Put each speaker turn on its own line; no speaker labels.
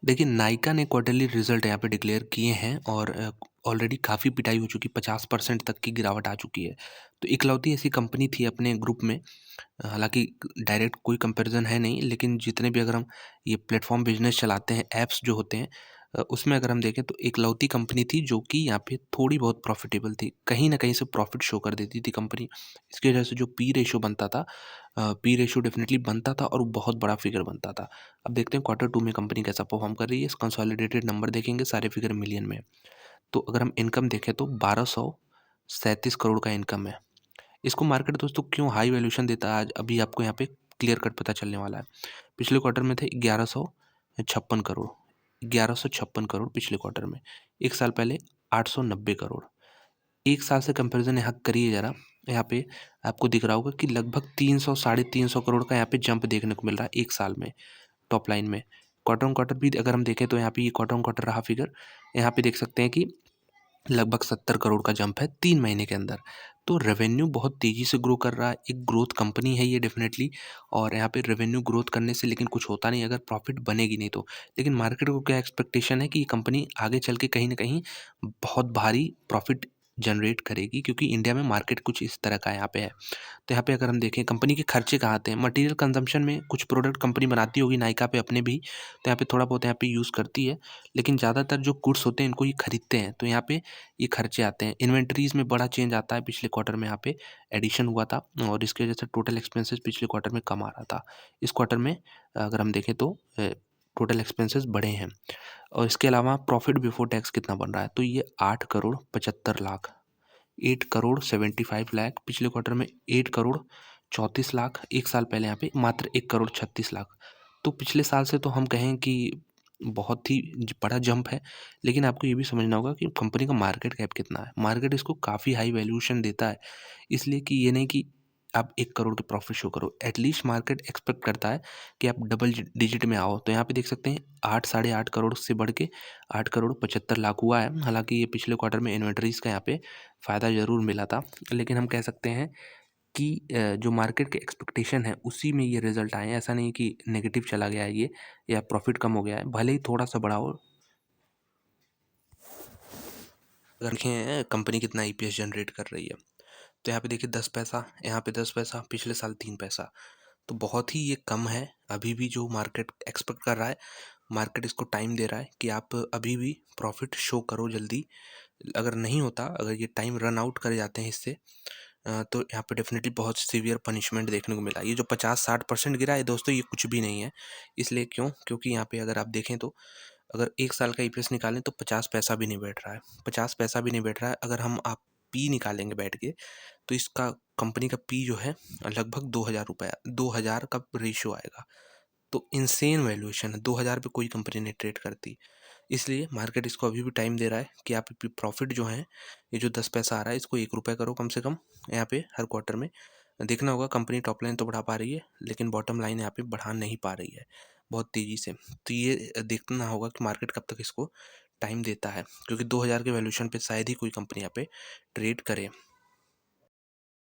देखिए, नायका ने quarterly result यहाँ पे डिक्लेयर किए हैं और ऑलरेडी काफ़ी पिटाई हो चुकी है, 50% तक की गिरावट आ चुकी है। तो इकलौती ऐसी कंपनी थी अपने ग्रुप में, हालाँकि डायरेक्ट कोई कंपैरिज़न है नहीं, लेकिन जितने भी अगर हम ये प्लेटफ़ॉर्म बिज़नेस चलाते हैं, ऐप्स जो होते हैं, उसमें अगर हम देखें तो इकलौती कंपनी थी जो कि यहाँ पे थोड़ी बहुत प्रॉफ़िटेबल थी। कहीं न कहीं से प्रॉफ़िट शो कर देती थी कंपनी। इसकी वजह से जो पी रेशियो बनता था, पी रेशियो डेफ़िनिटली बनता था और वो बहुत बड़ा फ़िगर बनता था। अब देखते हैं क्वार्टर 2 में कंपनी कैसा परफ़ॉर्म कर रही है। कंसोलिडेटेड नंबर देखेंगे, सारे फ़िगर मिलियन में है। तो अगर हम इनकम देखें तो 1237 करोड़ का इनकम है। इसको मार्केट दोस्तों क्यों हाई वैल्यूएशन देता है, आज अभी आपको यहाँ पे क्लियर कट पता चलने वाला है। पिछले क्वार्टर में थे 1156 करोड़, 1156 करोड़ पिछले क्वार्टर में। 1 साल पहले 890 करोड़। 1 साल से कंपैरिज़न यहाँ करिए ज़रा, यहाँ पे आपको दिख रहा होगा कि लगभग 300 साढ़े 300 करोड़ का यहाँ पे जंप देखने को मिल रहा है 1 साल में, टॉप लाइन में। क्वार्टर ऑन क्वार्टर भी अगर हम देखें तो यहाँ पे ये क्वार्टर ऑन क्वार्टर रहा फिगर, यहाँ पे देख सकते हैं कि लगभग 70 करोड़ का जंप है 3 महीने के अंदर। तो रेवेन्यू बहुत तेज़ी से ग्रो कर रहा है, एक ग्रोथ कंपनी है ये डेफ़िनेटली। और यहाँ पे रेवेन्यू ग्रोथ करने से लेकिन कुछ होता नहीं अगर प्रॉफ़िट बनेगी नहीं तो। लेकिन मार्केट को क्या एक्सपेक्टेशन है कि ये कंपनी आगे चल के कहीं न कहीं बहुत भारी प्रॉफ़िट जनरेट करेगी, क्योंकि इंडिया में मार्केट कुछ इस तरह का यहाँ पे है। तो यहाँ पे अगर हम देखें कंपनी के खर्चे कहाँ आते हैं, मटेरियल कंज़म्पशन में कुछ प्रोडक्ट कंपनी बनाती होगी नायका पे अपने भी, तो यहाँ पे थोड़ा बहुत यहाँ पे यूज़ करती है। लेकिन ज़्यादातर जो गुड्स होते हैं इनको ये खरीदते हैं, तो यहाँ पे ये खर्चे आते हैं। इन्वेंटरीज़ में बड़ा चेंज आता है, पिछले क्वार्टर में यहाँ पे एडिशन हुआ था और इसकी वजह से टोटल एक्सपेंसेस पिछले क्वार्टर में कम आ रहा था। इस क्वार्टर में अगर हम देखें तो टोटल एक्सपेंसेस बढ़े हैं। और इसके अलावा प्रॉफिट बिफोर टैक्स कितना बन रहा है, तो ये 8 करोड़ 75 लाख, 8 करोड़ 75 लाख पिछले क्वार्टर में, 8 करोड़ 34 लाख 1 साल पहले यहाँ पे मात्र 1 करोड़ 36 लाख। तो पिछले साल से तो हम कहें कि बहुत ही बड़ा जंप है। लेकिन आपको ये भी समझना होगा कि कंपनी का मार्केट कैप कितना है। मार्केट इसको काफ़ी हाई वैल्यूएशन देता है, इसलिए कि ये नहीं कि आप 1 करोड़ के प्रॉफिट शो करो। एटलीस्ट मार्केट एक्सपेक्ट करता है कि आप डबल डिजिट में आओ। तो यहाँ पे देख सकते हैं 8 साढ़े 8 करोड़ से बढ़ के 8 करोड़ 75 लाख हुआ है। हालांकि ये पिछले क्वार्टर में इन्वेंटरीज का यहाँ पे फ़ायदा ज़रूर मिला था, लेकिन हम कह सकते हैं कि जो मार्केट के एक्सपेक्टेशन है उसी में ये रिजल्ट आए हैं। ऐसा नहीं कि नेगेटिव चला गया है ये या प्रॉफिट कम हो गया है, भले ही थोड़ा सा बढ़ा हो। अगर देखें कंपनी कितना ईपीएस जनरेट कर रही है, तो यहाँ पे देखिए 10 पैसा, यहाँ पे 10 पैसा, पिछले साल 3 पैसा। तो बहुत ही ये कम है। अभी भी जो मार्केट एक्सपेक्ट कर रहा है, मार्केट इसको टाइम दे रहा है कि आप अभी भी प्रॉफिट शो करो जल्दी। अगर नहीं होता, अगर ये टाइम रन आउट कर जाते हैं इससे, तो यहाँ पे डेफिनेटली बहुत सीवियर पनिशमेंट देखने को मिला। ये जो 50-60% गिरा है दोस्तों, ये कुछ भी नहीं है। इसलिए क्यों? क्योंकि यहाँ पे अगर आप देखें तो अगर 1 साल का ईपीएस निकालें तो 50 पैसा भी नहीं बैठ रहा है, 50 पैसा भी नहीं बैठ रहा है। अगर हम आप पी निकालेंगे बैठ के, तो इसका कंपनी का पी जो है लगभग 2000 रुपया, 2000 का रेशियो आएगा। तो इनसेन वैल्यूएशन है, 2000 पे कोई कंपनी नहीं ट्रेड करती। इसलिए मार्केट इसको अभी भी टाइम दे रहा है कि आप प्रॉफिट जो है, ये जो 10 पैसा आ रहा है इसको 1 रुपया करो कम से कम। यहाँ पे हर क्वार्टर में देखना होगा, कंपनी टॉप लाइन तो बढ़ा पा रही है लेकिन बॉटम लाइन यहाँ पे बढ़ा नहीं पा रही है बहुत तेज़ी से। तो ये देखना होगा कि मार्केट कब तक इसको टाइम देता है, क्योंकि 2000 के वैल्यूएशन पे शायद ही कोई कंपनी यहाँ पे ट्रेड करे।